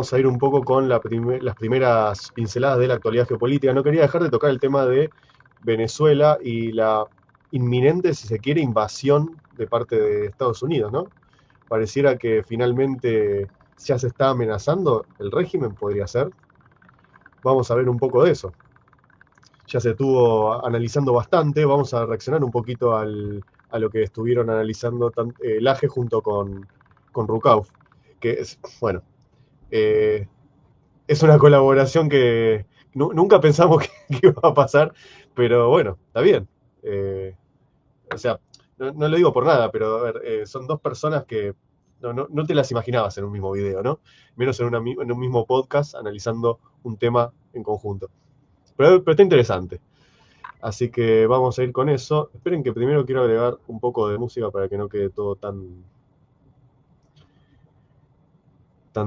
vamos a ir un poco con las primeras pinceladas de la actualidad geopolítica. No quería dejar de tocar el tema de Venezuela y la inminente, si se quiere, invasión de parte de Estados Unidos, ¿no? Pareciera que finalmente ya se está amenazando el régimen, podría ser. Vamos a ver un poco de eso. Ya se estuvo analizando bastante, vamos a reaccionar un poquito a lo que estuvieron analizando Laje junto con Rukauf, que es, bueno, eh, es una colaboración que nunca pensamos que iba a pasar, pero bueno, está bien. O sea, no lo digo por nada, pero a ver, son dos personas que no te las imaginabas en un mismo video, ¿no? Menos en un mismo podcast analizando un tema en conjunto. Pero está interesante. Así que vamos a ir con eso. Esperen que primero quiero agregar un poco de música para que no quede todo tan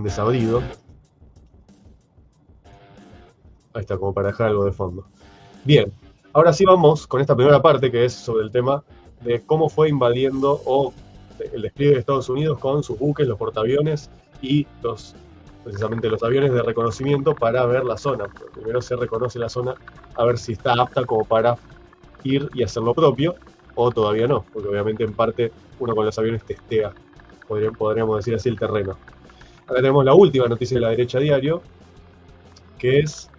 desabrido. Ahí está, como para dejar algo de fondo. Bien, ahora sí vamos con esta primera parte que es sobre el tema de cómo fue invadiendo o el despliegue de Estados Unidos con sus buques, los portaaviones y precisamente los aviones de reconocimiento para ver la zona. Primero se reconoce la zona a ver si está apta como para ir y hacer lo propio o todavía no, porque obviamente en parte uno con los aviones testea, podríamos decir así, el terreno. Acá tenemos la última noticia de La Derecha Diario, que es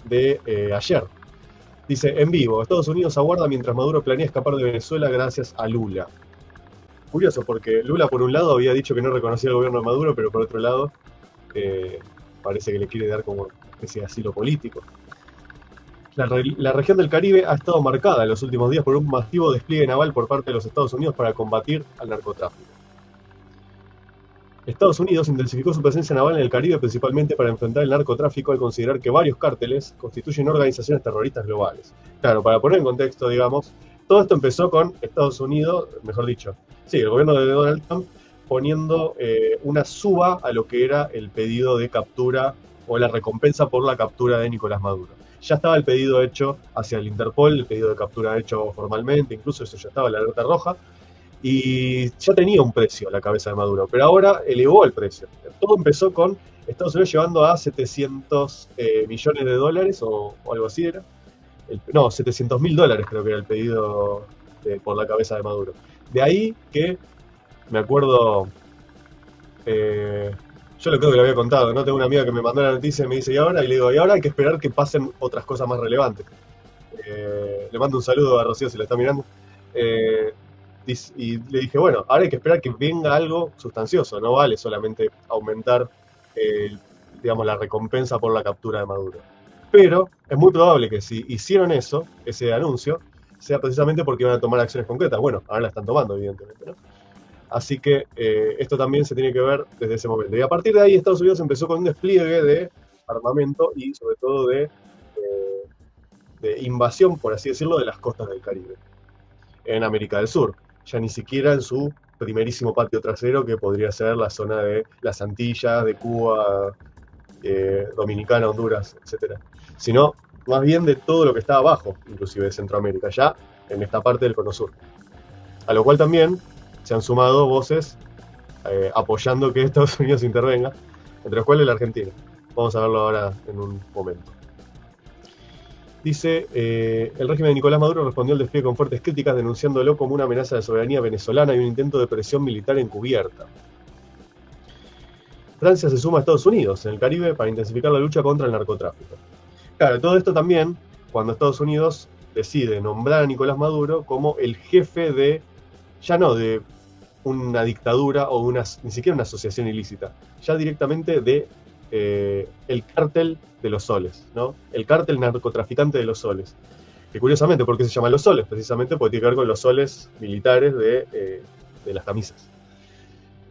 de ayer. Dice, en vivo, Estados Unidos aguarda mientras Maduro planea escapar de Venezuela gracias a Lula. Curioso, porque Lula por un lado había dicho que no reconocía el gobierno de Maduro, pero por otro lado parece que le quiere dar como una especie de asilo político. La región del Caribe ha estado marcada en los últimos días por un masivo despliegue naval por parte de los Estados Unidos para combatir al narcotráfico. Estados Unidos intensificó su presencia naval en el Caribe principalmente para enfrentar el narcotráfico al considerar que varios cárteles constituyen organizaciones terroristas globales. Claro, para poner en contexto, digamos, todo esto empezó con Estados Unidos, mejor dicho, sí, el gobierno de Donald Trump poniendo una suba a lo que era el pedido de captura o la recompensa por la captura de Nicolás Maduro. Ya estaba el pedido hecho hacia el Interpol, el pedido de captura hecho formalmente, incluso eso ya estaba en la alerta roja, y ya tenía un precio la cabeza de Maduro, pero ahora elevó el precio. Todo empezó con Estados Unidos llevando a 700 millones de dólares o algo así era. No, 700 mil dólares creo que era el pedido por la cabeza de Maduro. De ahí que, me acuerdo, yo lo creo que lo había contado, ¿no? Tengo una amiga que me mandó la noticia y me dice, ¿y ahora? Y le digo, y ahora hay que esperar que pasen otras cosas más relevantes. Le mando un saludo a Rocío si la está mirando. Eh, y le dije, bueno, ahora hay que esperar que venga algo sustancioso, no vale solamente aumentar, digamos, la recompensa por la captura de Maduro. Pero es muy probable que si hicieron eso, ese anuncio, sea precisamente porque iban a tomar acciones concretas. Bueno, ahora la están tomando, evidentemente, ¿no? Así que esto también se tiene que ver desde ese momento. Y a partir de ahí Estados Unidos empezó con un despliegue de armamento y sobre todo de invasión, por así decirlo, de las costas del Caribe, en América del Sur. Ya ni siquiera en su primerísimo patio trasero, que podría ser la zona de las Antillas, de Cuba, Dominicana, Honduras, etcétera, sino más bien de todo lo que está abajo, inclusive de Centroamérica, ya en esta parte del Cono Sur. A lo cual también se han sumado voces apoyando que Estados Unidos intervenga, entre los cuales la Argentina. Vamos a verlo ahora en un momento. Dice, el régimen de Nicolás Maduro respondió al despliegue con fuertes críticas, denunciándolo como una amenaza de soberanía venezolana y un intento de presión militar encubierta. Francia se suma a Estados Unidos en el Caribe para intensificar la lucha contra el narcotráfico. Claro, todo esto también cuando Estados Unidos decide nombrar a Nicolás Maduro como el jefe de, ya no de una dictadura o ni siquiera una asociación ilícita, ya directamente de el cártel de los soles, ¿no? El cártel narcotraficante de los soles. Que curiosamente, ¿por qué se llama los soles? Precisamente porque tiene que ver con los soles militares de las camisas.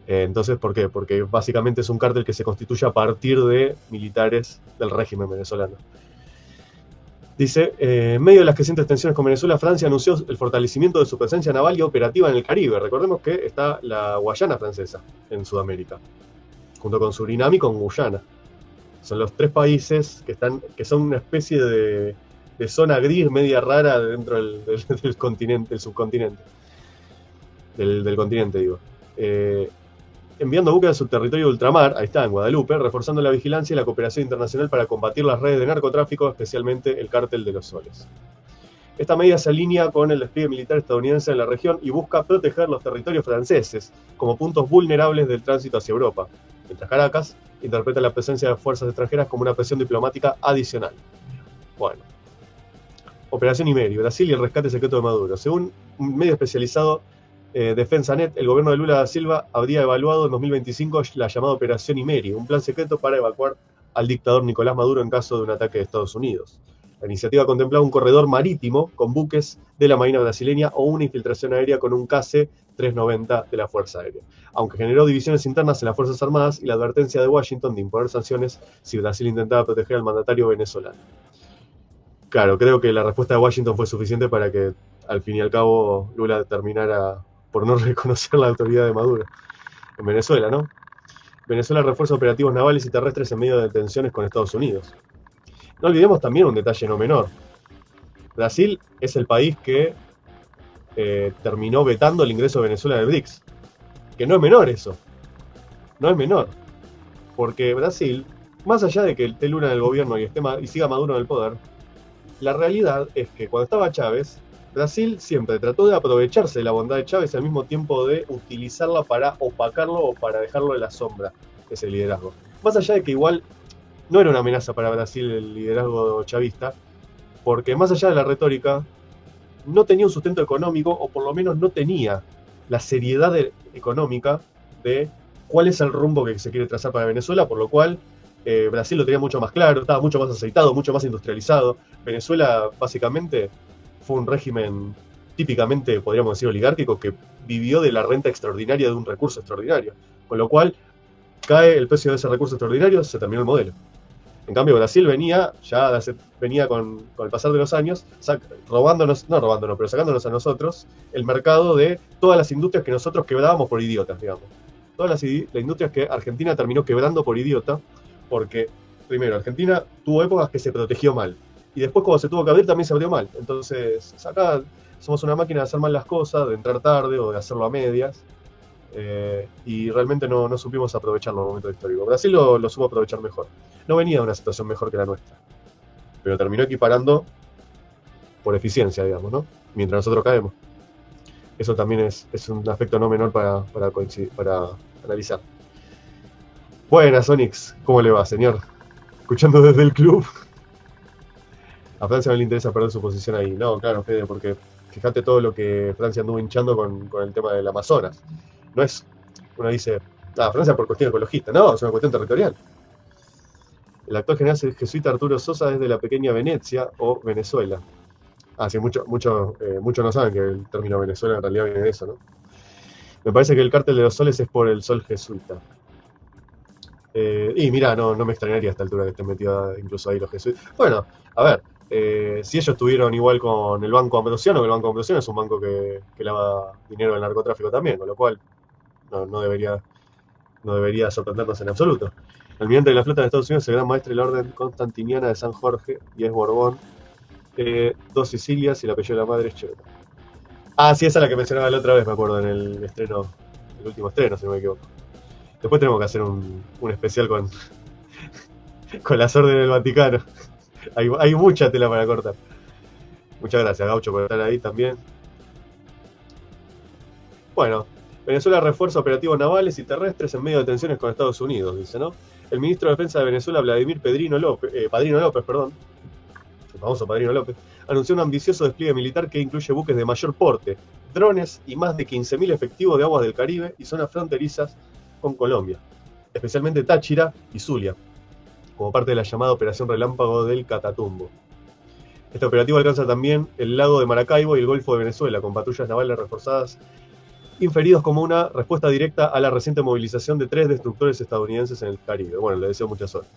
Entonces, ¿por qué? Porque básicamente es un cártel que se constituye a partir de militares del régimen venezolano. Dice, en medio de las crecientes tensiones con Venezuela, Francia anunció el fortalecimiento de su presencia naval y operativa en el Caribe. Recordemos que está la Guayana francesa en Sudamérica, junto con Surinam y con Guyana. Son los tres países que son una especie de zona gris media rara dentro del continente, del subcontinente. Del continente, digo. enviando buques a su territorio de ultramar, ahí está, en Guadalupe, reforzando la vigilancia y la cooperación internacional para combatir las redes de narcotráfico, especialmente el cártel de los soles. Esta medida se alinea con el despliegue militar estadounidense en la región y busca proteger los territorios franceses como puntos vulnerables del tránsito hacia Europa, mientras Caracas interpreta la presencia de fuerzas extranjeras como una presión diplomática adicional. Bueno, Operación Imeri, Brasil y el rescate secreto de Maduro. Según un medio especializado, DefensaNet, el gobierno de Lula da Silva habría evaluado en 2025 la llamada Operación Imeri, un plan secreto para evacuar al dictador Nicolás Maduro en caso de un ataque de Estados Unidos. La iniciativa contemplaba un corredor marítimo con buques de la Marina brasileña o una infiltración aérea con un KC-390 de la Fuerza Aérea, aunque generó divisiones internas en las Fuerzas Armadas y la advertencia de Washington de imponer sanciones si Brasil intentaba proteger al mandatario venezolano. Claro, creo que la respuesta de Washington fue suficiente para que, al fin y al cabo, Lula terminara por no reconocer la autoridad de Maduro. En Venezuela, ¿no? Venezuela refuerza operativos navales y terrestres en medio de tensiones con Estados Unidos. No olvidemos también un detalle no menor. Brasil es el país que terminó vetando el ingreso de Venezuela del BRICS. Que no es menor eso. No es menor. Porque Brasil, más allá de que esté Lula en el gobierno y siga Maduro en el poder, la realidad es que cuando estaba Chávez, Brasil siempre trató de aprovecharse de la bondad de Chávez y al mismo tiempo de utilizarla para opacarlo o para dejarlo en la sombra, ese liderazgo. Más allá de que igual no era una amenaza para Brasil el liderazgo chavista, porque más allá de la retórica, no tenía un sustento económico, o por lo menos no tenía la seriedad económica de cuál es el rumbo que se quiere trazar para Venezuela, por lo cual Brasil lo tenía mucho más claro, estaba mucho más aceitado, mucho más industrializado. Venezuela básicamente fue un régimen típicamente, podríamos decir, oligárquico, que vivió de la renta extraordinaria de un recurso extraordinario, con lo cual cae el precio de ese recurso extraordinario, se terminó el modelo. En cambio, Brasil venía con el pasar de los años, pero sacándonos a nosotros el mercado de todas las industrias que nosotros quebrábamos por idiotas, digamos. Todas las industrias que Argentina terminó quebrando por idiota, porque, primero, Argentina tuvo épocas que se protegió mal, y después cuando se tuvo que abrir también se abrió mal. Entonces, acá somos una máquina de hacer mal las cosas, de entrar tarde o de hacerlo a medias, y realmente no supimos aprovecharlo en el momento histórico. Brasil lo supo aprovechar mejor. No venía de una situación mejor que la nuestra, pero terminó equiparando por eficiencia, digamos, ¿no? Mientras nosotros caemos. Eso también es un aspecto no menor para analizar. Buenas, Onyx. ¿Cómo le va, señor? Escuchando desde el club. A Francia no le interesa perder su posición ahí. No, claro, Fede, porque fíjate todo lo que Francia anduvo hinchando con el tema del Amazonas. No es, uno dice, Francia por cuestión ecologista. No, es una cuestión territorial. El actual general jesuita Arturo Sosa es de la pequeña Venecia o Venezuela. Sí, muchos no saben que el término Venezuela en realidad viene de eso, ¿no? Me parece que el cártel de los soles es por el sol jesuita. Y mira, no me extrañaría a esta altura que estén metidos incluso ahí los jesuitas. Bueno, a ver, si ellos estuvieron igual con el Banco Ambrosiano, que el Banco Ambrosiano es un banco que lava dinero del narcotráfico también, con lo cual no debería sorprendernos en absoluto. El almirante de la flota de Estados Unidos, el gran maestre de la Orden Constantiniana de San Jorge, y es Borbón, 2 Sicilias y el apellido de la madre es Chevrolet. Sí, esa es la que mencionaba la otra vez, me acuerdo, en el último estreno, si no me equivoco. Después tenemos que hacer un especial con las órdenes del Vaticano. Hay mucha tela para cortar. Muchas gracias, Gaucho, por estar ahí también. Bueno, Venezuela refuerza operativos navales y terrestres en medio de tensiones con Estados Unidos, dice, ¿no? El ministro de Defensa de Venezuela, Vladimir Padrino López, el famoso Padrino López, anunció un ambicioso despliegue militar que incluye buques de mayor porte, drones y más de 15.000 efectivos de aguas del Caribe y zonas fronterizas con Colombia, especialmente Táchira y Zulia, como parte de la llamada Operación Relámpago del Catatumbo. Este operativo alcanza también el lago de Maracaibo y el Golfo de Venezuela, con patrullas navales reforzadas, inferidos como una respuesta directa a la reciente movilización de 3 destructores estadounidenses en el Caribe. Bueno, le deseo mucha suerte.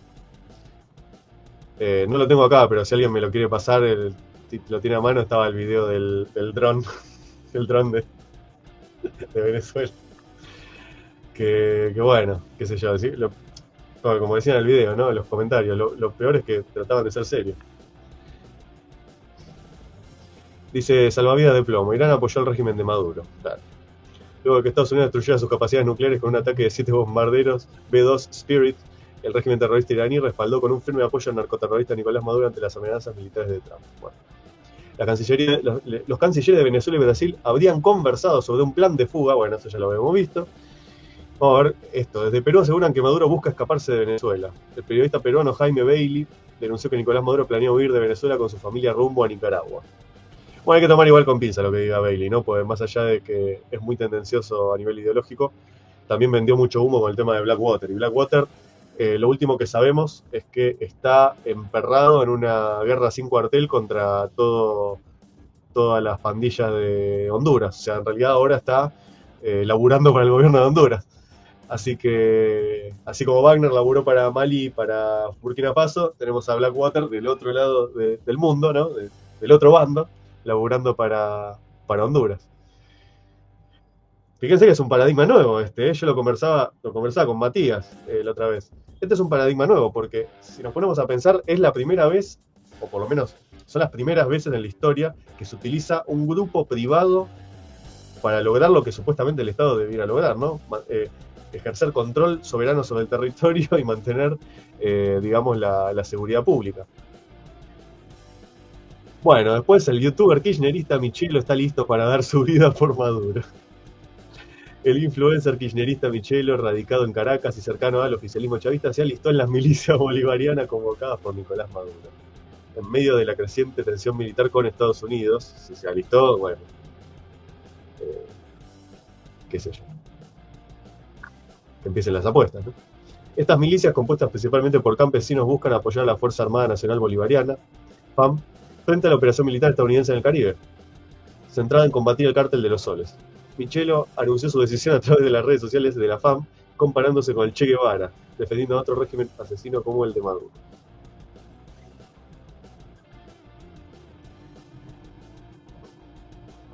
No lo tengo acá, pero si alguien me lo quiere pasar, lo tiene a mano, estaba el video del dron, el dron de Venezuela. Que bueno, qué sé yo, decir, como decían en el video, ¿no? En los comentarios, lo peor es que trataban de ser serios. Dice, salvavidas de plomo, Irán apoyó al régimen de Maduro. Claro. Luego de que Estados Unidos destruyera sus capacidades nucleares con un ataque de 7 bombarderos B-2 Spirit, el régimen terrorista iraní respaldó con un firme apoyo al narcoterrorista Nicolás Maduro ante las amenazas militares de Trump. Bueno, los cancilleres de Venezuela y Brasil habrían conversado sobre un plan de fuga, bueno, eso ya lo habíamos visto. Vamos a ver esto. Desde Perú aseguran que Maduro busca escaparse de Venezuela. El periodista peruano Jaime Bailey denunció que Nicolás Maduro planea huir de Venezuela con su familia rumbo a Nicaragua. Bueno, hay que tomar igual con pinza lo que diga Bailey, ¿no? Porque más allá de que es muy tendencioso a nivel ideológico, también vendió mucho humo con el tema de Blackwater. Y Blackwater, lo último que sabemos es que está emperrado en una guerra sin cuartel contra todas las pandillas de Honduras. O sea, en realidad ahora está laburando para el gobierno de Honduras. Así que, así como Wagner laburó para Mali y para Burkina Faso, tenemos a Blackwater del otro lado del mundo, ¿no? Del otro bando, laburando para Honduras. Fíjense que es un paradigma nuevo este, yo lo conversaba con Matías la otra vez. Este es un paradigma nuevo porque si nos ponemos a pensar, es la primera vez, o por lo menos son las primeras veces en la historia, que se utiliza un grupo privado para lograr lo que supuestamente el Estado debiera lograr, ¿no? Ejercer control soberano sobre el territorio y mantener, digamos, la seguridad pública. Bueno, después el youtuber kirchnerista Michelo está listo para dar su vida por Maduro. El influencer kirchnerista Michelo, radicado en Caracas y cercano al oficialismo chavista, se alistó en las milicias bolivarianas convocadas por Nicolás Maduro. En medio de la creciente tensión militar con Estados Unidos, si se alistó, bueno, qué sé yo. Que empiecen las apuestas, ¿no? Estas milicias, compuestas principalmente por campesinos, buscan apoyar a la Fuerza Armada Nacional Bolivariana, FAM, frente a la operación militar estadounidense en el Caribe, centrada en combatir el cártel de los soles. Michelo anunció su decisión a través de las redes sociales de la FAM, comparándose con el Che Guevara, defendiendo a otro régimen asesino como el de Maduro.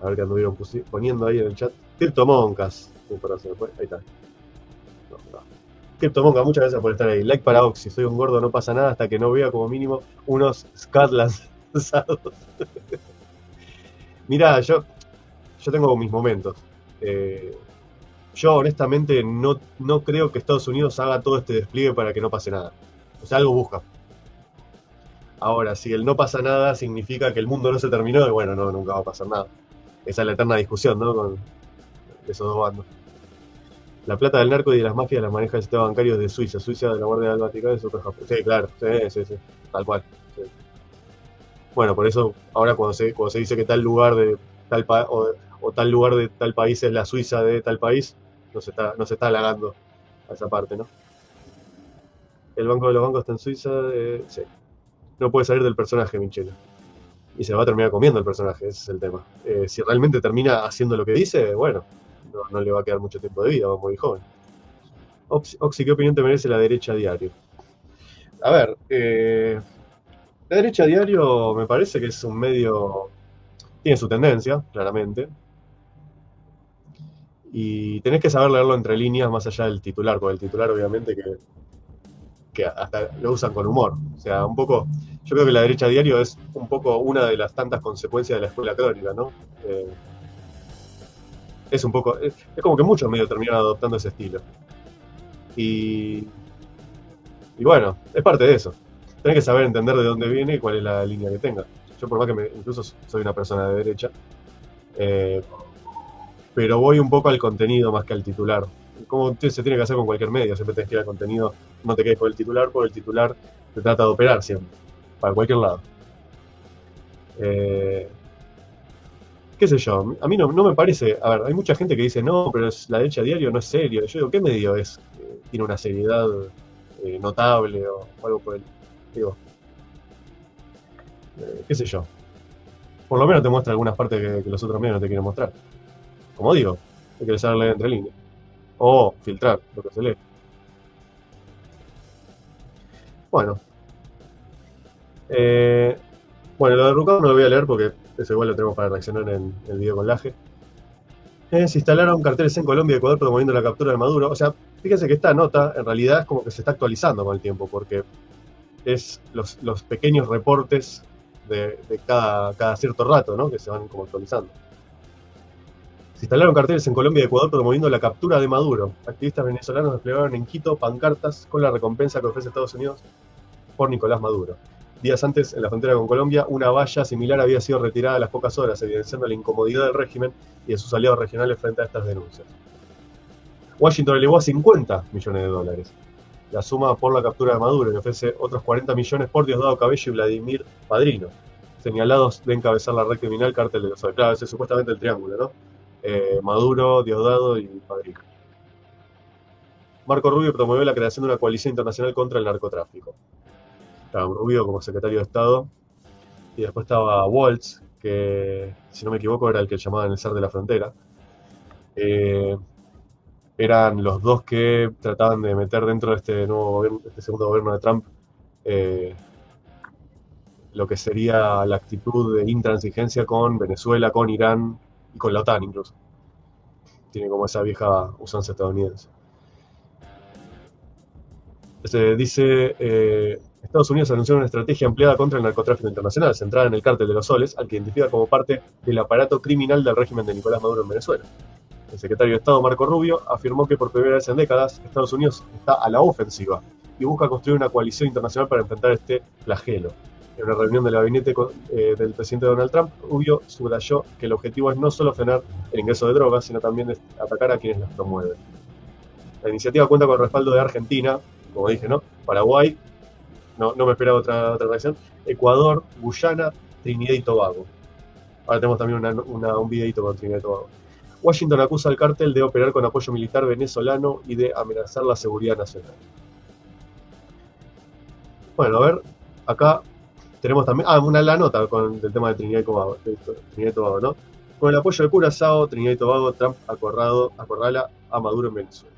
A ver qué anduvieron poniendo ahí en el chat. Cryptomoncas. Ahí está. No. Cryptomonca, muchas gracias por estar ahí. Like para Oxy. Soy un gordo, no pasa nada hasta que no vea como mínimo unos scat lanzados. Mirá, yo tengo mis momentos. Yo honestamente no creo que Estados Unidos haga todo este despliegue para que no pase nada. O sea, algo busca. Ahora, si el no pasa nada significa que el mundo no se terminó, y bueno, no, nunca va a pasar nada. Esa es la eterna discusión, ¿no? Con esos dos bandos. La plata del narco y de las mafias la maneja el sistema bancario de Suiza. Suiza de la Guardia del Vaticano y su caja. Sí, claro, sí, tal cual. Sí. Bueno, por eso ahora cuando se dice que tal lugar de tal o tal lugar de tal país es la Suiza de tal país, no se está halagando a esa parte, ¿no? El banco de los bancos está en Suiza, sí. No puede salir del personaje, Michelo. Y se va a terminar comiendo el personaje, ese es el tema. Si realmente termina haciendo lo que dice, bueno, no le va a quedar mucho tiempo de vida, va a morir joven. Oxy, ¿qué opinión te merece la derecha a diario? A ver, la derecha a diario me parece que es un medio, tiene su tendencia, claramente, y tenés que saber leerlo entre líneas más allá del titular, porque el titular obviamente que hasta lo usan con humor. O sea, un poco, yo creo que la derecha a diario es un poco una de las tantas consecuencias de la escuela crónica, ¿no? Es un poco, es como que muchos medios terminan adoptando ese estilo. Y bueno, es parte de eso. Tenés que saber entender de dónde viene y cuál es la línea que tenga. Yo por más que incluso soy una persona de derecha, pero voy un poco al contenido más que al titular. Como se tiene que hacer con cualquier medio, siempre tenés que ir al contenido, no te quedes por el titular, porque el titular te trata de operar siempre, para cualquier lado. Qué sé yo, a mí no me parece, a ver, hay mucha gente que dice, no, pero la derecha a diario no es serio. Yo digo, ¿qué medio es? ¿Tiene una seriedad notable o algo por el digo, qué sé yo? Por lo menos te muestra algunas partes que los otros medios no te quieren mostrar. Como digo, hay que saber leer entre líneas. O filtrar lo que se lee. Bueno. Bueno, lo de Rucao no lo voy a leer porque eso igual lo tenemos para reaccionar en el video con Laje. Se instalaron carteles en Colombia y Ecuador promoviendo la captura de Maduro. O sea, fíjense que esta nota en realidad es como que se está actualizando con el tiempo, porque es los pequeños reportes de cada cierto rato, ¿no? Que se van como actualizando. Se instalaron carteles en Colombia y Ecuador promoviendo la captura de Maduro. Activistas venezolanos desplegaron en Quito pancartas con la recompensa que ofrece Estados Unidos por Nicolás Maduro. Días antes, en la frontera con Colombia, una valla similar había sido retirada a las pocas horas, evidenciando la incomodidad del régimen y de sus aliados regionales frente a estas denuncias. Washington elevó a $50 millones la suma por la captura de Maduro y ofrece otros 40 millones por Diosdado Cabello y Vladimir Padrino, señalados de encabezar la red criminal Cártel de los Soles. Claro, ese es supuestamente el triángulo, ¿no? Maduro, Diosdado y Padrino. Marco Rubio promovió la creación de una coalición internacional contra el narcotráfico. Estaba Rubio como secretario de Estado, y después estaba Waltz, que si no me equivoco era el que llamaban el zar de la frontera. Eran los dos que trataban de meter dentro de este nuevo gobierno, este segundo gobierno de Trump, lo que sería la actitud de intransigencia con Venezuela, con Irán y con la OTAN incluso. Tiene como esa vieja usanza estadounidense. Dice, Estados Unidos anunció una estrategia ampliada contra el narcotráfico internacional, centrada en el Cártel de los Soles, al que identifica como parte del aparato criminal del régimen de Nicolás Maduro en Venezuela. El secretario de Estado, Marco Rubio, afirmó que por primera vez en décadas Estados Unidos está a la ofensiva y busca construir una coalición internacional para enfrentar este flagelo. En una reunión del gabinete del presidente Donald Trump, Rubio subrayó que el objetivo es no solo frenar el ingreso de drogas, sino también atacar a quienes las promueven. La iniciativa cuenta con el respaldo de Argentina, como dije, ¿no? Paraguay, no me esperaba otra reacción, Ecuador, Guyana, Trinidad y Tobago. Ahora tenemos también un videito con Trinidad y Tobago. Washington acusa al cártel de operar con apoyo militar venezolano y de amenazar la seguridad nacional. Bueno, a ver, acá tenemos también la nota del tema de Trinidad y Tobago, ¿no? Con el apoyo de Curazao, Trinidad y Tobago, Trump acorrala a Maduro en Venezuela.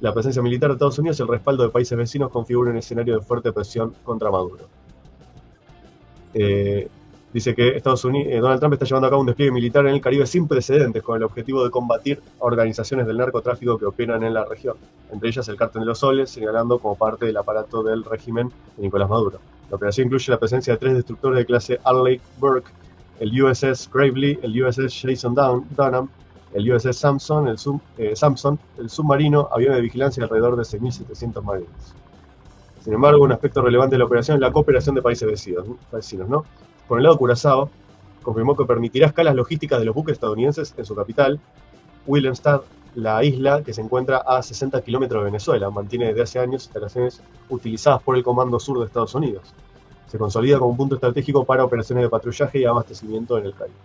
La presencia militar de Estados Unidos y el respaldo de países vecinos configuran un escenario de fuerte presión contra Maduro. Dice que Donald Trump está llevando a cabo un despliegue militar en el Caribe sin precedentes con el objetivo de combatir a organizaciones del narcotráfico que operan en la región, entre ellas el Cártel de los Soles, señalando como parte del aparato del régimen de Nicolás Maduro. La operación incluye la presencia de 3 destructores de clase Arleigh Burke, el USS Gravely, el USS Jason Dunham, el USS Samson, el submarino, avión de vigilancia y alrededor de 6.700 marines. Sin embargo, un aspecto relevante de la operación es la cooperación de países vecinos, ¿no? Por el lado, Curazao confirmó que permitirá escalas logísticas de los buques estadounidenses en su capital, Willemstad. La isla, que se encuentra a 60 kilómetros de Venezuela, mantiene desde hace años instalaciones utilizadas por el Comando Sur de Estados Unidos. Se consolida como un punto estratégico para operaciones de patrullaje y abastecimiento en el Caribe.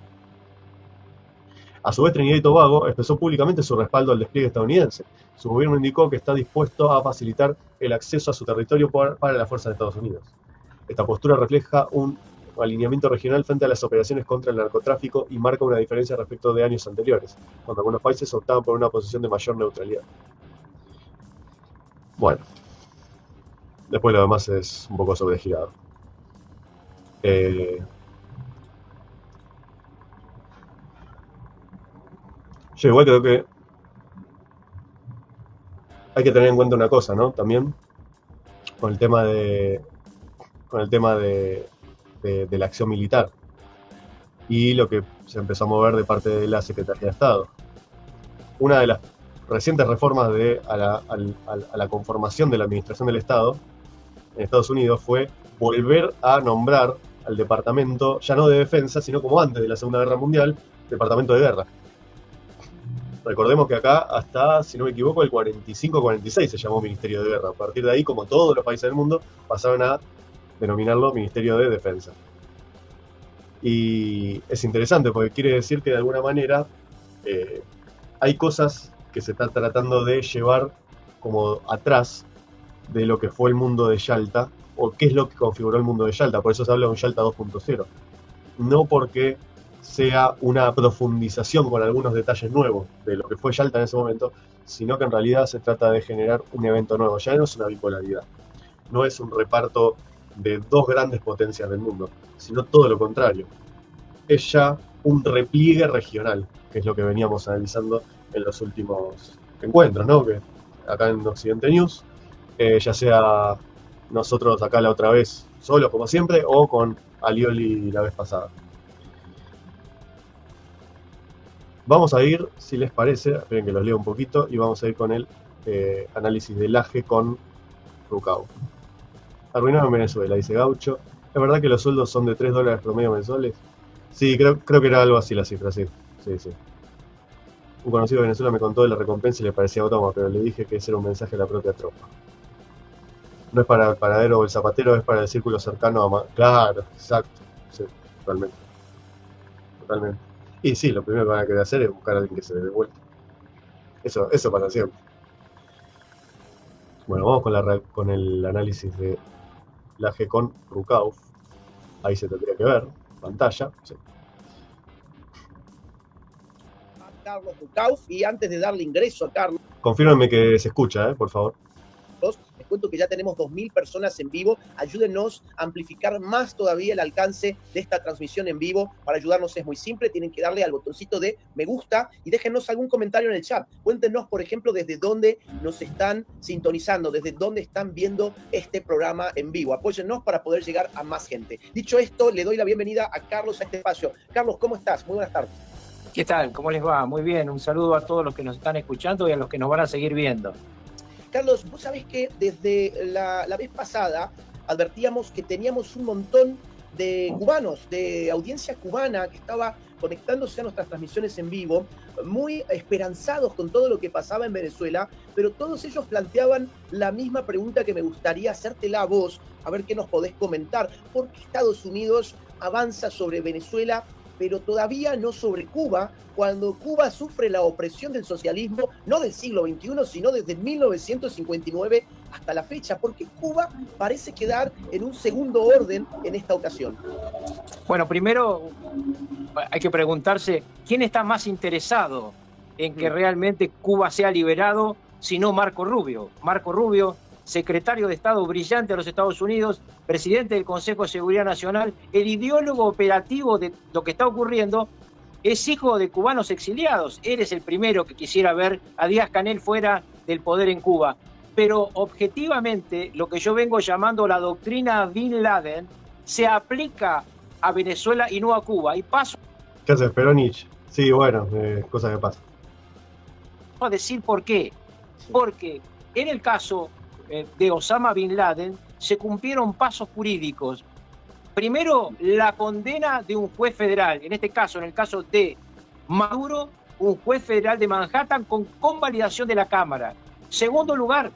A su vez, Trinidad y Tobago expresó públicamente su respaldo al despliegue estadounidense. Su gobierno indicó que está dispuesto a facilitar el acceso a su territorio para las fuerzas de Estados Unidos. Esta postura refleja un alineamiento regional frente a las operaciones contra el narcotráfico y marca una diferencia respecto de años anteriores, cuando algunos países optaban por una posición de mayor neutralidad. Bueno, después lo demás es un poco sobregirado. Yo igual creo que hay que tener en cuenta una cosa, ¿no? También con el tema de la acción militar y lo que se empezó a mover de parte de la Secretaría de Estado. Una de las recientes reformas a la conformación de la Administración del Estado en Estados Unidos fue volver a nombrar al departamento, ya no de defensa, sino como antes de la Segunda Guerra Mundial, Departamento de Guerra. Recordemos que acá hasta, si no me equivoco, el 45-46 se llamó Ministerio de Guerra. A partir de ahí, como todos los países del mundo, pasaron a denominarlo Ministerio de Defensa. Y es interesante porque quiere decir que de alguna manera hay cosas que se están tratando de llevar como atrás de lo que fue el mundo de Yalta, o qué es lo que configuró el mundo de Yalta. Por eso se habla de un Yalta 2.0. No porque sea una profundización con algunos detalles nuevos de lo que fue Yalta en ese momento, sino que en realidad se trata de generar un evento nuevo. Ya no es una bipolaridad, no es un reparto de dos grandes potencias del mundo, sino todo lo contrario. Es ya un repliegue regional, que es lo que veníamos analizando en los últimos encuentros, ¿no? Que acá en Occidente News, ya sea nosotros acá la otra vez solos como siempre, o con Alioli la vez pasada. Vamos a ir, si les parece, esperen que los leo un poquito, y vamos a ir con el análisis del AGE con Rucau. Arruinado en Venezuela, dice Gaucho. ¿Es verdad que los sueldos son de $3 promedio mensuales? Sí, creo que era algo así la cifra, sí. Sí. Un conocido de Venezuela me contó de la recompensa y le parecía broma, pero le dije que ese era un mensaje a la propia tropa. No es para el paradero o el zapatero, es para el círculo cercano a... Claro, exacto. Sí, totalmente. Y sí, lo primero que van a querer hacer es buscar a alguien que se dé de vuelta. Eso pasa siempre. Bueno, vamos con el análisis de la G con Rukauf. Ahí se tendría que ver, pantalla. Sí. Carlos Rukauf, y antes de darle ingreso a Carlos, confírmenme que se escucha, por favor. Les cuento que ya tenemos 2.000 personas en vivo. Ayúdenos a amplificar más todavía el alcance de esta transmisión en vivo. Para ayudarnos es muy simple, tienen que darle al botoncito de me gusta y déjenos algún comentario en el chat. Cuéntenos, por ejemplo, desde dónde nos están sintonizando, desde dónde están viendo este programa en vivo. Apóyennos para poder llegar a más gente. Dicho esto, le doy la bienvenida a Carlos a este espacio. Carlos, ¿cómo estás? Muy buenas tardes. ¿Qué tal? ¿Cómo les va? Muy bien. Un saludo a todos los que nos están escuchando y a los que nos van a seguir viendo. Carlos, vos sabés que desde la vez pasada advertíamos que teníamos un montón de cubanos, de audiencia cubana que estaba conectándose a nuestras transmisiones en vivo, muy esperanzados con todo lo que pasaba en Venezuela, pero todos ellos planteaban la misma pregunta que me gustaría hacértela a vos, a ver qué nos podés comentar. ¿Por qué Estados Unidos avanza sobre Venezuela, pero todavía no sobre Cuba, cuando Cuba sufre la opresión del socialismo, no del siglo XXI, sino desde 1959 hasta la fecha? Porque Cuba parece quedar en un segundo orden en esta ocasión. Bueno, primero hay que preguntarse, ¿quién está más interesado en que realmente Cuba sea liberado, si no Marco Rubio? Marco Rubio, secretario de Estado brillante de los Estados Unidos, presidente del Consejo de Seguridad Nacional, el ideólogo operativo de lo que está ocurriendo, es hijo de cubanos exiliados. Eres el primero que quisiera ver a Díaz-Canel fuera del poder en Cuba. Pero objetivamente, lo que yo vengo llamando la doctrina Bin Laden se aplica a Venezuela y no a Cuba. Y paso... ¿Qué haces, Peronich? Sí, bueno, cosas que pasan. A decir por qué. Porque en el caso de Osama Bin Laden se cumplieron pasos jurídicos. Primero, la condena de un juez federal, en este caso, en el caso de Maduro, un juez federal de Manhattan con convalidación de la Cámara. Segundo lugar,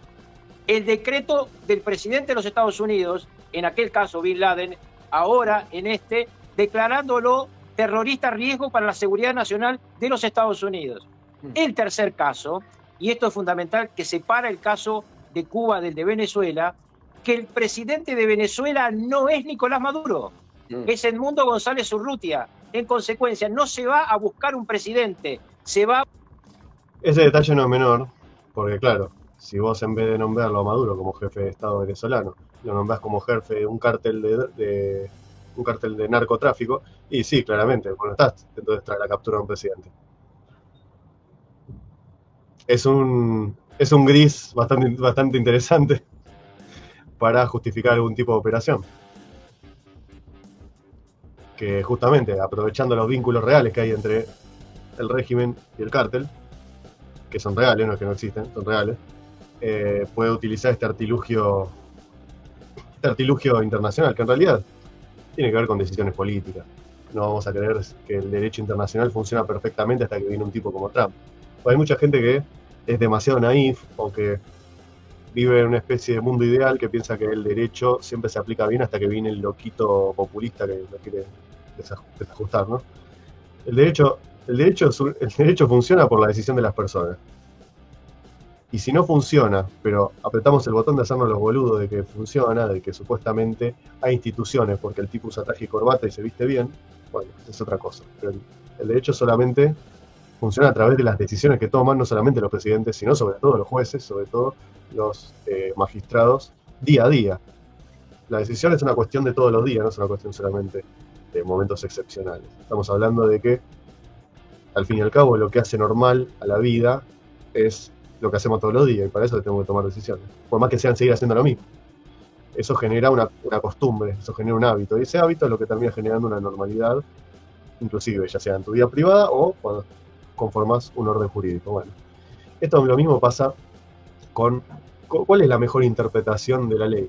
el decreto del presidente de los Estados Unidos, en aquel caso Bin Laden, ahora en este, declarándolo terrorista riesgo para la seguridad nacional de los Estados Unidos. El tercer caso, y esto es fundamental, que separa el caso de Cuba del de Venezuela, que el presidente de Venezuela no es Nicolás Maduro, es Edmundo González Urrutia. En consecuencia, no se va a buscar un presidente, se va... Ese detalle no es menor, porque claro, si vos en vez de nombrarlo a Maduro como jefe de Estado venezolano, lo nombrás como jefe de un cártel de narcotráfico, y sí, claramente, bueno, estás entonces tras la captura de un presidente. Es un gris bastante interesante para justificar algún tipo de operación. Que justamente, aprovechando los vínculos reales que hay entre el régimen y el cártel, que son reales, no es que no existen, son reales, puede utilizar este artilugio internacional, que en realidad tiene que ver con decisiones políticas. No vamos a creer que el derecho internacional funciona perfectamente hasta que viene un tipo como Trump. Hay mucha gente que es demasiado naif o que vive en una especie de mundo ideal que piensa que el derecho siempre se aplica bien hasta que viene el loquito populista que lo quiere desajustar, ¿no? El derecho funciona por la decisión de las personas. Y si no funciona, pero apretamos el botón de hacernos los boludos de que funciona, de que supuestamente hay instituciones porque el tipo usa traje y corbata y se viste bien, bueno, es otra cosa. Pero el derecho solamente funciona a través de las decisiones que toman, no solamente los presidentes, sino sobre todo los jueces, sobre todo los magistrados, día a día. La decisión es una cuestión de todos los días, no es una cuestión solamente de momentos excepcionales. Estamos hablando de que, al fin y al cabo, lo que hace normal a la vida es lo que hacemos todos los días, y para eso tenemos que tomar decisiones. Por más que sean seguir haciendo lo mismo. Eso genera una costumbre, eso genera un hábito, y ese hábito es lo que termina generando una normalidad, inclusive, ya sea en tu vida privada o conformás un orden jurídico. Bueno, esto lo mismo pasa con cuál es la mejor interpretación de la ley.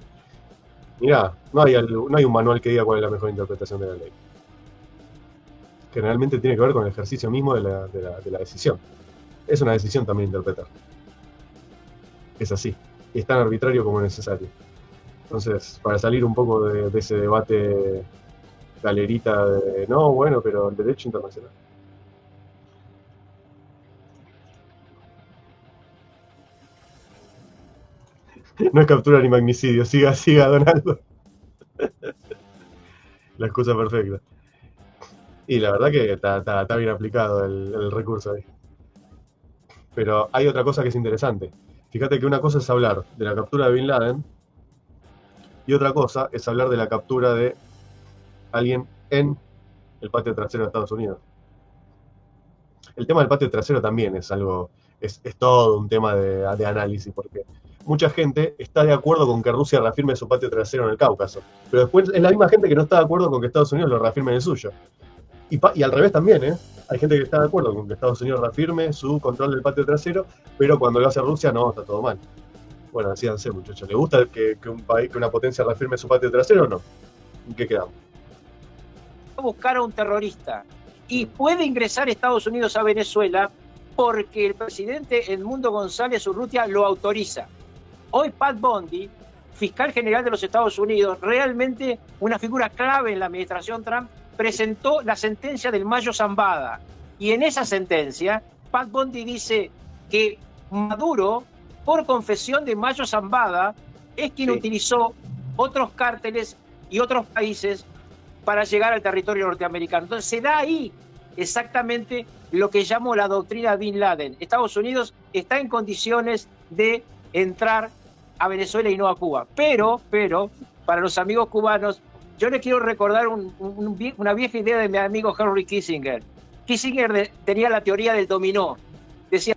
Mirá, no hay un manual que diga cuál es la mejor interpretación de la ley. Generalmente tiene que ver con el ejercicio mismo de la decisión. Es una decisión también interpretar. Es así. Y es tan arbitrario como necesario. Entonces, para salir un poco de ese debate galerita de, no, bueno, pero el derecho internacional. No es captura ni magnicidio. Siga, Donaldo. La excusa perfecta. Y la verdad que está bien aplicado el recurso ahí. Pero hay otra cosa que es interesante. Fíjate que una cosa es hablar de la captura de Bin Laden y otra cosa es hablar de la captura de alguien en el patio trasero de Estados Unidos. El tema del patio trasero también es algo, es todo un tema de análisis, porque mucha gente está de acuerdo con que Rusia reafirme su patio trasero en el Cáucaso, pero después es la misma gente que no está de acuerdo con que Estados Unidos lo reafirme en el suyo. Y al revés también, ¿eh? Hay gente que está de acuerdo con que Estados Unidos reafirme su control del patio trasero, pero cuando lo hace Rusia, no, está todo mal. Bueno, decídanse, muchachos, ¿le gusta que una potencia reafirme su patio trasero o no? ¿En qué quedamos? Buscar a un terrorista y puede ingresar Estados Unidos a Venezuela porque el presidente Edmundo González Urrutia lo autoriza. Hoy Pat Bondi, fiscal general de los Estados Unidos, realmente una figura clave en la administración Trump, presentó la sentencia del Mayo Zambada. Y en esa sentencia, Pat Bondi dice que Maduro, por confesión de Mayo Zambada, es quien utilizó otros cárteles y otros países para llegar al territorio norteamericano. Entonces se da ahí exactamente lo que llamo la doctrina Bin Laden. Estados Unidos está en condiciones de entrar a Venezuela y no a Cuba. Pero, para los amigos cubanos, yo les quiero recordar una vieja idea de mi amigo Henry Kissinger. Kissinger tenía la teoría del dominó. Decía,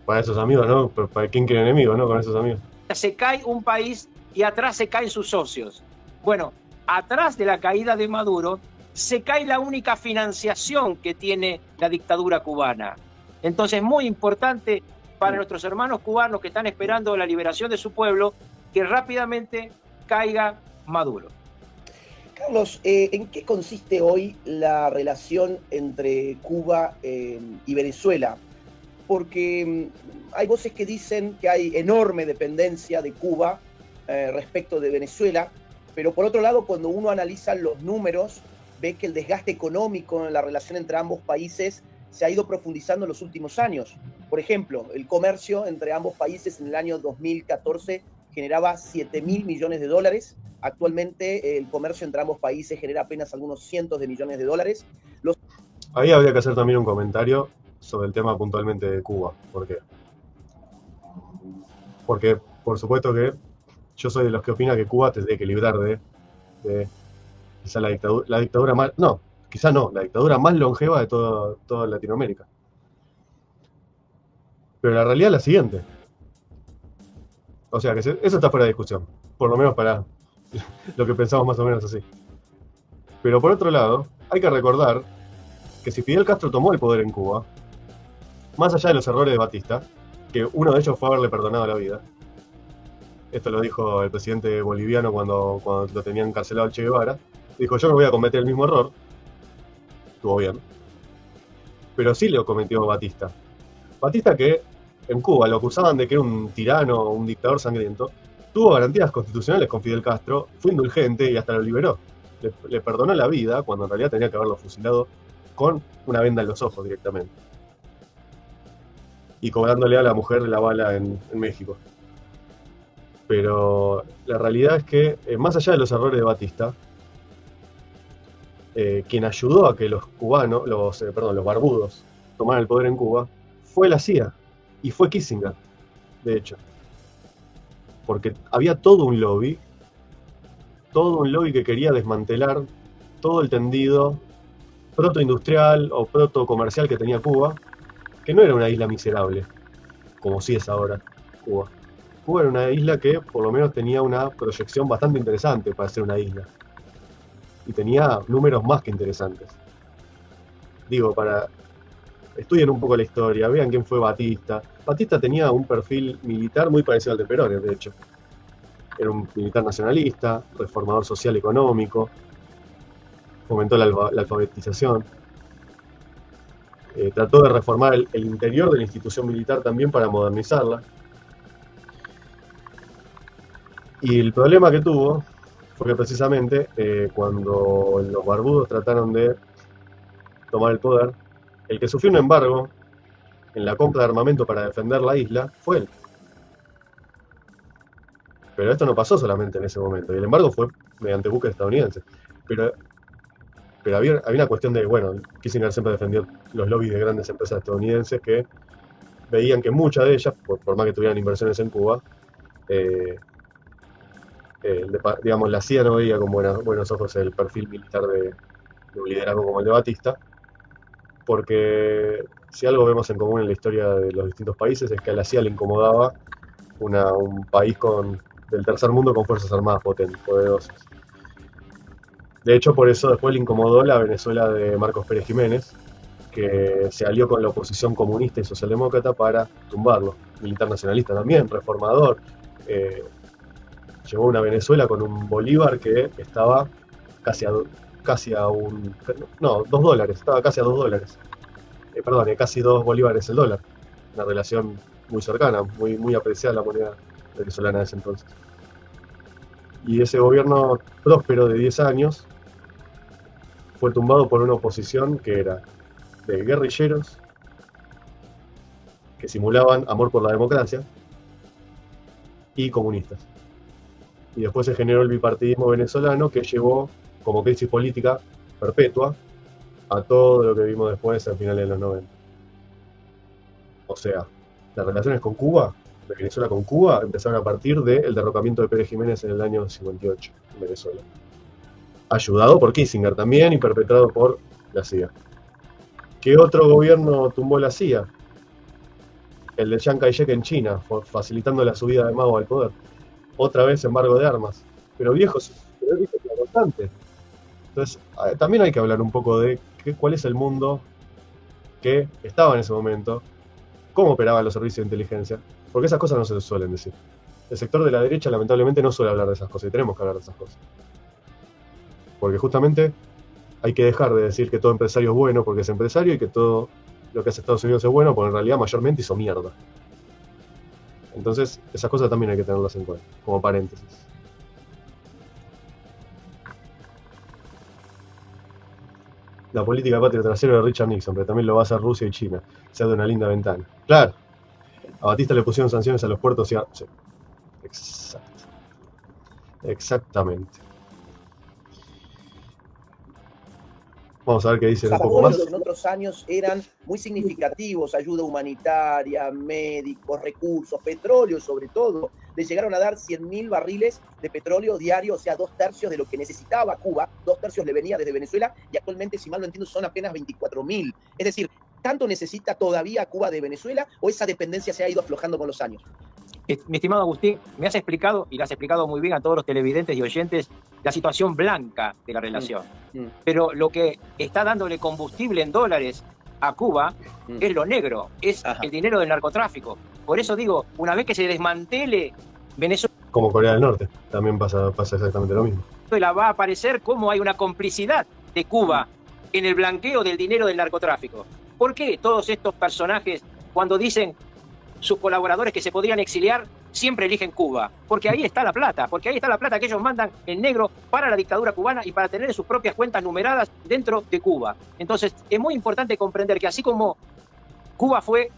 para esos amigos, ¿no? ¿Para quién quiere enemigos, no? Con esos amigos. Se cae un país y atrás se caen sus socios. Bueno, atrás de la caída de Maduro se cae la única financiación que tiene la dictadura cubana. Entonces, muy importante para nuestros hermanos cubanos que están esperando la liberación de su pueblo, que rápidamente caiga Maduro. Carlos, ¿en qué consiste hoy la relación entre Cuba y Venezuela? Porque hay voces que dicen que hay enorme dependencia de Cuba respecto de Venezuela, pero por otro lado, cuando uno analiza los números, ve que el desgaste económico en la relación entre ambos países se ha ido profundizando en los últimos años. Por ejemplo, el comercio entre ambos países en el año 2014 generaba 7.000 millones de dólares. Actualmente el comercio entre ambos países genera apenas algunos cientos de millones de dólares. Ahí habría que hacer también un comentario sobre el tema puntualmente de Cuba. ¿Por qué? Porque, por supuesto que yo soy de los que opina que Cuba tendría que librar de quizá la dictadura más... No, quizá no, la dictadura más longeva de toda Latinoamérica. Pero la realidad es la siguiente. O sea, que eso está fuera de discusión. Por lo menos para lo que pensamos más o menos así. Pero por otro lado, hay que recordar que si Fidel Castro tomó el poder en Cuba, más allá de los errores de Batista, que uno de ellos fue haberle perdonado la vida. Esto lo dijo el presidente boliviano cuando lo tenían encarcelado el Che Guevara. Dijo, yo no voy a cometer el mismo error. Estuvo bien. Pero sí lo cometió Batista. Batista, que en Cuba lo acusaban de que era un tirano, un dictador sangriento, tuvo garantías constitucionales con Fidel Castro, fue indulgente y hasta lo liberó. Le perdonó la vida cuando en realidad tenía que haberlo fusilado con una venda en los ojos directamente. Y cobrándole a la mujer la bala en México. Pero la realidad es que, más allá de los errores de Batista, quien ayudó a que los cubanos, los barbudos, tomaran el poder en Cuba, fue la CIA y fue Kissinger, de hecho. Porque había todo un lobby que quería desmantelar todo el tendido protoindustrial o protocomercial que tenía Cuba, que no era una isla miserable, como sí es ahora Cuba. Cuba era una isla que por lo menos tenía una proyección bastante interesante para ser una isla. Y tenía números más que interesantes. Digo, estudien un poco la historia, vean quién fue Batista. Batista tenía un perfil militar muy parecido al de Perón, de hecho. Era un militar nacionalista, reformador social económico, fomentó la alfabetización. Trató de reformar el interior de la institución militar también para modernizarla. Y el problema que tuvo fue que precisamente cuando los barbudos trataron de tomar el poder, el que sufrió un embargo en la compra de armamento para defender la isla fue él. Pero esto no pasó solamente en ese momento, y el embargo fue mediante buques estadounidenses. Pero había una cuestión de, bueno, Kissinger siempre defendió los lobbies de grandes empresas estadounidenses que veían que muchas de ellas, por más que tuvieran inversiones en Cuba, digamos, la CIA no veía con buenos ojos el perfil militar de un liderazgo como el de Batista, porque si algo vemos en común en la historia de los distintos países es que a la CIA le incomodaba un país del tercer mundo con fuerzas armadas potentes, poderosas. De hecho, por eso después le incomodó la Venezuela de Marcos Pérez Jiménez, que se alió con la oposición comunista y socialdemócrata para tumbarlo. Militar nacionalista también, reformador. Llegó a una Venezuela con un bolívar que estaba casi a $2, estaba casi a $2. Casi 2 bolívares el dólar. Una relación muy cercana, muy apreciada la moneda venezolana de ese entonces. Y ese gobierno próspero de 10 años fue tumbado por una oposición que era de guerrilleros que simulaban amor por la democracia y comunistas. Y después se generó el bipartidismo venezolano que llevó como crisis política perpetua a todo lo que vimos después a finales de los 90. O sea, las relaciones con Cuba, de Venezuela con Cuba, empezaron a partir del derrocamiento de Pérez Jiménez en el año 58 en Venezuela. Ayudado por Kissinger también y perpetrado por la CIA. ¿Qué otro gobierno tumbó la CIA? El de Chiang Kai-shek en China, facilitando la subida de Mao al poder. Otra vez embargo de armas. Pero viejos, la constante. Entonces, también hay que hablar un poco de cuál es el mundo que estaba en ese momento, cómo operaban los servicios de inteligencia, porque esas cosas no se suelen decir. El sector de la derecha lamentablemente no suele hablar de esas cosas, y tenemos que hablar de esas cosas. Porque justamente hay que dejar de decir que todo empresario es bueno porque es empresario y que todo lo que hace Estados Unidos es bueno, porque en realidad mayormente hizo mierda. Entonces, esas cosas también hay que tenerlas en cuenta, como paréntesis. La política de patria trasero de Richard Nixon, pero también lo va a hacer Rusia y China. Se abre una linda ventana. Claro, a Batista le pusieron sanciones a los puertos y sí. Exacto. Exactamente. Vamos a ver qué dicen un poco más. En otros años eran muy significativos, ayuda humanitaria, médicos, recursos, petróleo sobre todo. Le llegaron a dar 100.000 barriles de petróleo diario, o sea, 2/3 de lo que necesitaba Cuba, 2/3 le venía desde Venezuela y actualmente, si mal no entiendo, son apenas 24.000. Es decir, ¿tanto necesita todavía Cuba de Venezuela o esa dependencia se ha ido aflojando con los años? Mi estimado Agustín, me has explicado, y le has explicado muy bien a todos los televidentes y oyentes, la situación blanca de la relación. Pero lo que está dándole combustible en dólares a Cuba es lo negro, es el dinero del narcotráfico. Por eso digo, una vez que se desmantele Venezuela... Como Corea del Norte, también pasa exactamente lo mismo. Va a aparecer cómo hay una complicidad de Cuba en el blanqueo del dinero del narcotráfico. ¿Por qué todos estos personajes, cuando dicen sus colaboradores que se podrían exiliar, siempre eligen Cuba? Porque ahí está la plata, que ellos mandan en negro para la dictadura cubana y para tener sus propias cuentas numeradas dentro de Cuba. Entonces, es muy importante comprender que así como Cuba fue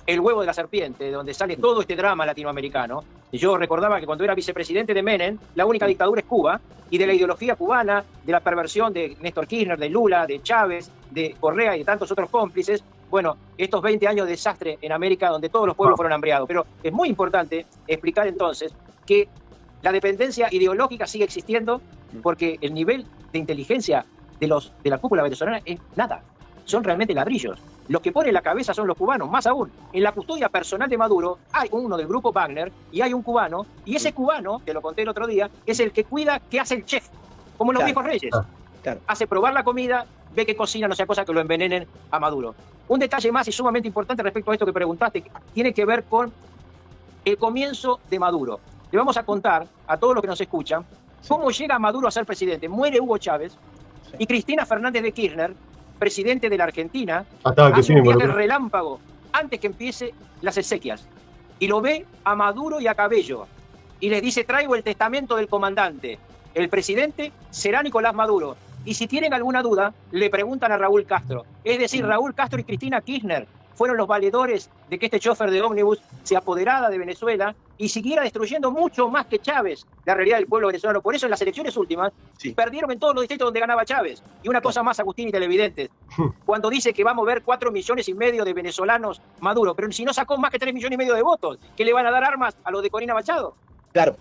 el huevo de la serpiente, de donde sale todo este drama latinoamericano, yo recordaba que cuando era vicepresidente de Menem, la única dictadura es Cuba, y de la ideología cubana, de la perversión de Néstor Kirchner, de Lula, de Chávez, de Correa y de tantos otros cómplices, bueno, estos 20 años de desastre en América donde todos los pueblos fueron hambriados. Pero es muy importante explicar entonces que la dependencia ideológica sigue existiendo porque el nivel de inteligencia de la cúpula venezolana es nada. Son realmente ladrillos. Los que ponen la cabeza son los cubanos, más aún. En la custodia personal de Maduro hay uno del grupo Wagner y hay un cubano, y ese cubano, te lo conté el otro día, es el que cuida, que hace el chef, como los viejos reyes. Hace probar la comida, ve que cocina, no sea cosa que lo envenenen a Maduro. Un detalle más y sumamente importante respecto a esto que preguntaste, tiene que ver con el comienzo de Maduro. Le vamos a contar a todos los que nos escuchan cómo llega Maduro a ser presidente. Muere Hugo Chávez y Cristina Fernández de Kirchner, presidente de la Argentina, hace un viaje relámpago antes que empiece las exequias. Y lo ve a Maduro y a Cabello. Y les dice, traigo el testamento del comandante. El presidente será Nicolás Maduro. Y si tienen alguna duda, le preguntan a Raúl Castro. Es decir, Raúl Castro y Cristina Kirchner fueron los valedores de que este chofer de ómnibus se apoderara de Venezuela y siguiera destruyendo mucho más que Chávez la realidad del pueblo venezolano. Por eso en las elecciones últimas perdieron en todos los distritos donde ganaba Chávez. Y una cosa más, Agustín y televidentes, cuando dice que va a mover 4,5 millones de venezolanos Maduro, pero si no sacó más que 3,5 millones de votos, ¿qué le van a dar armas a los de Corina Machado? Claro,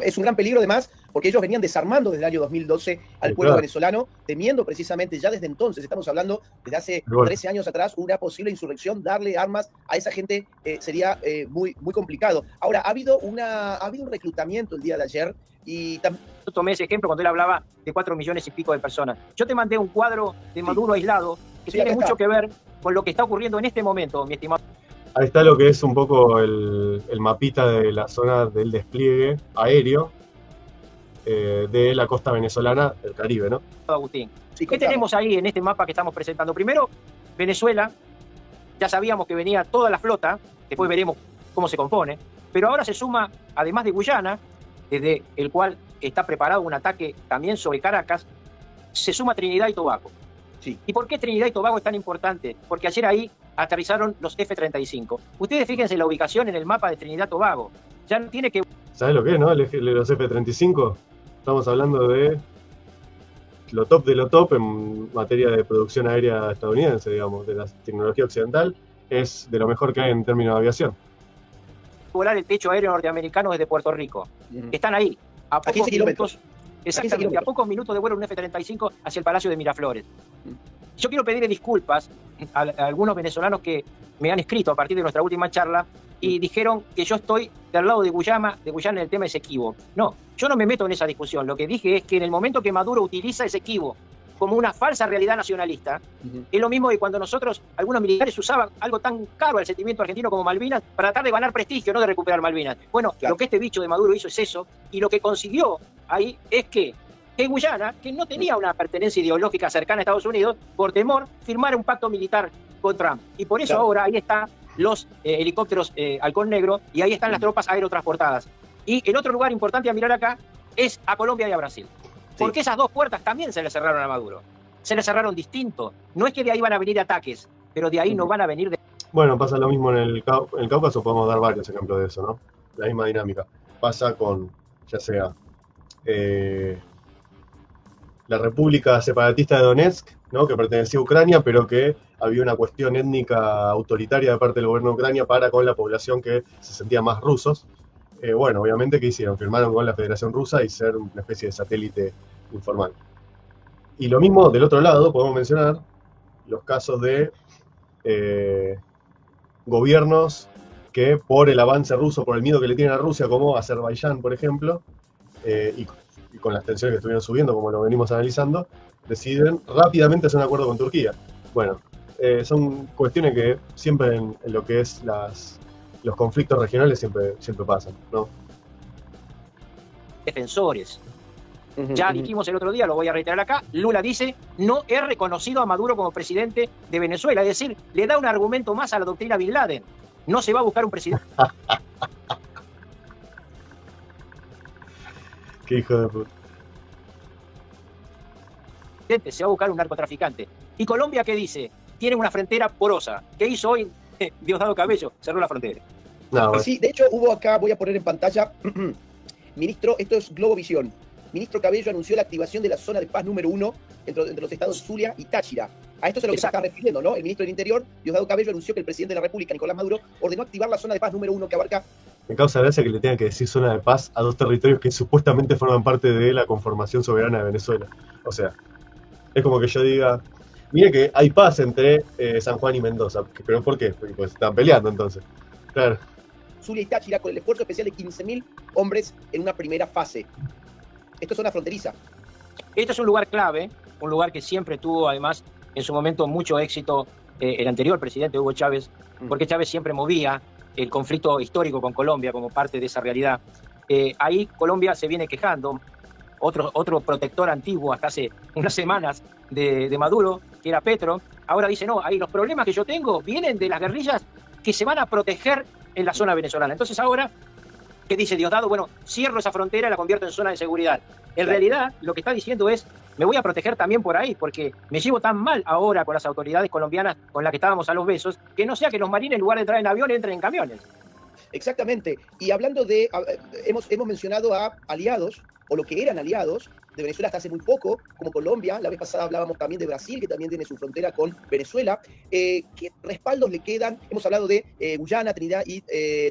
es un gran peligro además, porque ellos venían desarmando desde el año 2012 al pueblo venezolano, temiendo precisamente ya desde entonces, estamos hablando desde hace 13 años atrás, una posible insurrección, darle armas a esa gente sería muy, muy complicado. Ahora, ha habido un reclutamiento el día de ayer y también... Yo tomé ese ejemplo cuando él hablaba de 4 millones y pico de personas. Yo te mandé un cuadro de Maduro aislado que tiene mucho que ver con lo que está ocurriendo en este momento, mi estimado. Ahí está lo que es un poco el mapita de la zona del despliegue aéreo de la costa venezolana del Caribe, ¿no? Agustín, ¿qué tenemos ahí en este mapa que estamos presentando? Primero, Venezuela, ya sabíamos que venía toda la flota, después veremos cómo se compone, pero ahora se suma, además de Guyana, desde el cual está preparado un ataque también sobre Caracas, se suma Trinidad y Tobago. Sí. ¿Y por qué Trinidad y Tobago es tan importante? Porque ayer ahí aterrizaron los F-35. Ustedes fíjense la ubicación en el mapa de Trinidad y Tobago. Ya no tiene que... ¿Sabes lo que es, no? Los F-35. Estamos hablando de lo top de lo top en materia de producción aérea estadounidense, digamos, de la tecnología occidental. Es de lo mejor que hay en términos de aviación. Volar el techo aéreo norteamericano desde Puerto Rico. Están ahí, a pocos minutos. Exactamente, a pocos minutos de vuelo un F-35 hacia el Palacio de Miraflores. Yo quiero pedirle disculpas a algunos venezolanos que me han escrito a partir de nuestra última charla y dijeron que yo estoy del lado de Guyana en el tema Esequibo. No, yo no me meto en esa discusión. Lo que dije es que en el momento que Maduro utiliza Esequibo como una falsa realidad nacionalista, es lo mismo que cuando nosotros, algunos militares usaban algo tan caro al sentimiento argentino como Malvinas para tratar de ganar prestigio, no de recuperar Malvinas. Bueno, lo que este bicho de Maduro hizo es eso, y lo que consiguió ahí es que Guyana, que no tenía una pertenencia ideológica cercana a Estados Unidos, por temor, firmara un pacto militar con Trump. Y por eso ahora ahí están los helicópteros Halcón Negro y ahí están las tropas aerotransportadas. Y el otro lugar importante a mirar acá es a Colombia y a Brasil. Porque esas dos puertas también se le cerraron a Maduro. Se le cerraron distinto. No es que de ahí van a venir ataques, pero de ahí no van a venir... Bueno, pasa lo mismo en el Cáucaso, podemos dar varios ejemplos de eso, ¿no? La misma dinámica. Pasa con, ya sea, la República Separatista de Donetsk, ¿no? Que pertenecía a Ucrania, pero que había una cuestión étnica autoritaria de parte del gobierno de Ucrania para con la población que se sentía más rusos. Bueno, obviamente, ¿qué hicieron? Firmaron con la Federación Rusa y ser una especie de satélite informal. Y lo mismo, del otro lado, podemos mencionar los casos de gobiernos que por el avance ruso, por el miedo que le tienen a Rusia, como Azerbaiyán, por ejemplo, y con las tensiones que estuvieron subiendo, como lo venimos analizando, deciden rápidamente hacer un acuerdo con Turquía. Bueno, son cuestiones que siempre en lo que es los conflictos regionales siempre pasan, ¿no? Defensores. Ya dijimos el otro día, lo voy a reiterar acá, Lula dice, no he reconocido a Maduro como presidente de Venezuela. Es decir, le da un argumento más a la doctrina Bin Laden. No se va a buscar un presidente. Qué hijo de puta. Se va a buscar un narcotraficante. ¿Y Colombia qué dice? Tiene una frontera porosa. ¿Qué hizo hoy Diosdado Cabello? Cerró la frontera. No, bueno. Sí, de hecho hubo acá, voy a poner en pantalla, ministro, esto es Globovisión. Ministro Cabello anunció la activación de la zona de paz número 1 entre los estados Zulia y Táchira. A esto es a lo que se está refiriendo, ¿no? El ministro del Interior, Diosdado Cabello, anunció que el presidente de la República, Nicolás Maduro, ordenó activar la zona de paz número 1 que abarca... Me causa gracia que le tengan que decir zona de paz a dos territorios que supuestamente forman parte de la conformación soberana de Venezuela. O sea, es como que yo diga, mire que hay paz entre San Juan y Mendoza. ¿Pero por qué? Porque pues están peleando entonces. Claro. Zulia y Táchira con el esfuerzo especial de 15.000 hombres en una primera fase. Esto es zona fronteriza. Este es un lugar clave, un lugar que siempre tuvo además en su momento mucho éxito el anterior presidente Hugo Chávez, porque Chávez siempre movía el conflicto histórico con Colombia como parte de esa realidad. Ahí Colombia se viene quejando, otro protector antiguo hasta hace unas semanas de Maduro, que era Petro, ahora dice, no, ahí los problemas que yo tengo vienen de las guerrillas que se van a proteger en la zona venezolana. Entonces ahora, ¿qué dice Diosdado? Bueno, cierro esa frontera y la convierto en zona de seguridad. En realidad, lo que está diciendo es, me voy a proteger también por ahí, porque me llevo tan mal ahora con las autoridades colombianas con las que estábamos a los besos, que no sea que los marines en lugar de entrar en avión, entren en camiones. Exactamente. Y hablando de, hemos mencionado a aliados, o lo que eran aliados de Venezuela hasta hace muy poco, como Colombia. La vez pasada hablábamos también de Brasil, que también tiene su frontera con Venezuela. ¿Qué respaldos le quedan? Hemos hablado de Guyana, Trinidad y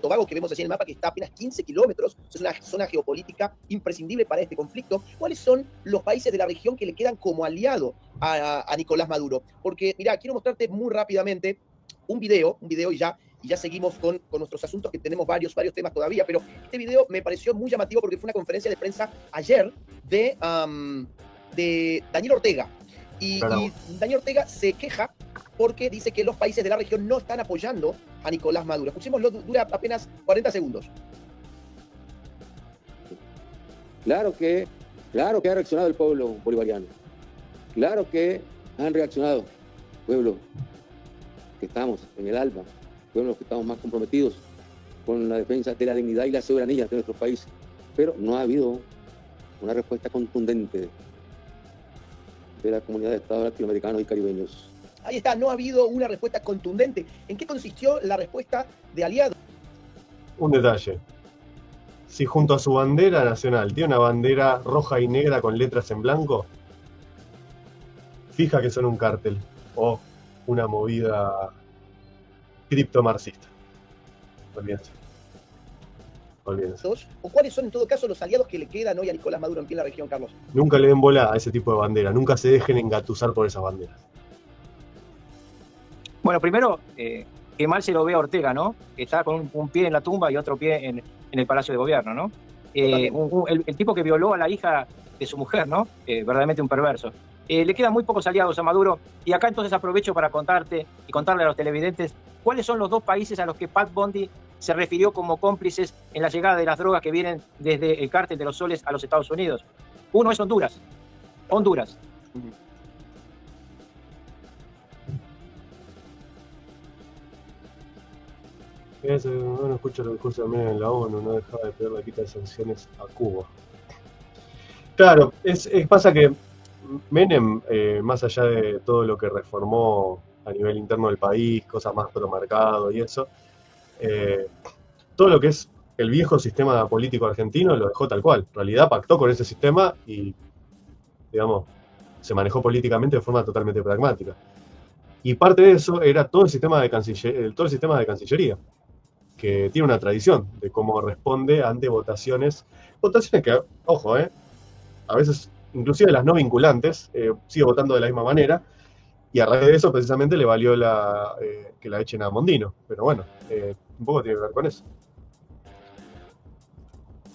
Tobago, que vemos allí en el mapa, que está a apenas 15 kilómetros. Es una zona geopolítica imprescindible para este conflicto. ¿Cuáles son los países de la región que le quedan como aliado a Nicolás Maduro? Porque, mira, quiero mostrarte muy rápidamente un video y ya seguimos con nuestros asuntos, que tenemos varios temas todavía, pero este video me pareció muy llamativo porque fue una conferencia de prensa ayer de Daniel Ortega. Y Daniel Ortega se queja porque dice que los países de la región no están apoyando a Nicolás Maduro. Escuchémoslo, dura apenas 40 segundos. Claro que ha reaccionado el pueblo bolivariano. Claro que han reaccionado, pueblo que estamos en el ALBA, pueblos que estamos más comprometidos con la defensa de la dignidad y la soberanía de nuestro país. Pero no ha habido una respuesta contundente de la comunidad de estados latinoamericanos y caribeños. Ahí está, no ha habido una respuesta contundente. ¿En qué consistió la respuesta de aliados? Un detalle. Si junto a su bandera nacional tiene una bandera roja y negra con letras en blanco, fija que son un cártel o una movida criptomarxista. Olvídense. ¿O cuáles son en todo caso los aliados que le quedan hoy a Nicolás Maduro en la región, Carlos? Nunca le den bola a ese tipo de bandera, nunca se dejen engatusar por esas banderas. Bueno, primero, que mal se lo ve a Ortega, ¿no? Está con un pie en la tumba y otro pie en el Palacio de Gobierno, ¿no? El tipo que violó a la hija de su mujer, ¿no? Verdaderamente un perverso. Le quedan muy pocos aliados a Maduro, y acá entonces aprovecho para contarte y contarle a los televidentes cuáles son los dos países a los que Pat Bondi se refirió como cómplices en la llegada de las drogas que vienen desde el cártel de los soles a los Estados Unidos. Uno es Honduras. Honduras. Uno escucha los discursos también en la ONU, no dejaba de pedir la quita de sanciones a Cuba. Claro, pasa que Menem, más allá de todo lo que reformó a nivel interno del país, cosas más pro mercado y eso, todo lo que es el viejo sistema político argentino lo dejó tal cual. En realidad pactó con ese sistema y, digamos, se manejó políticamente de forma totalmente pragmática. Y parte de eso era todo el sistema de Cancillería, que tiene una tradición de cómo responde ante votaciones que, ojo, a veces, inclusive las no vinculantes, sigue votando de la misma manera, y a raíz de eso precisamente le valió que la echen a Mondino. Pero bueno, un poco tiene que ver con eso.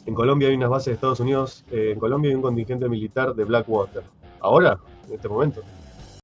En Colombia hay unas bases de Estados Unidos, en Colombia hay un contingente militar de Blackwater. Ahora, en este momento.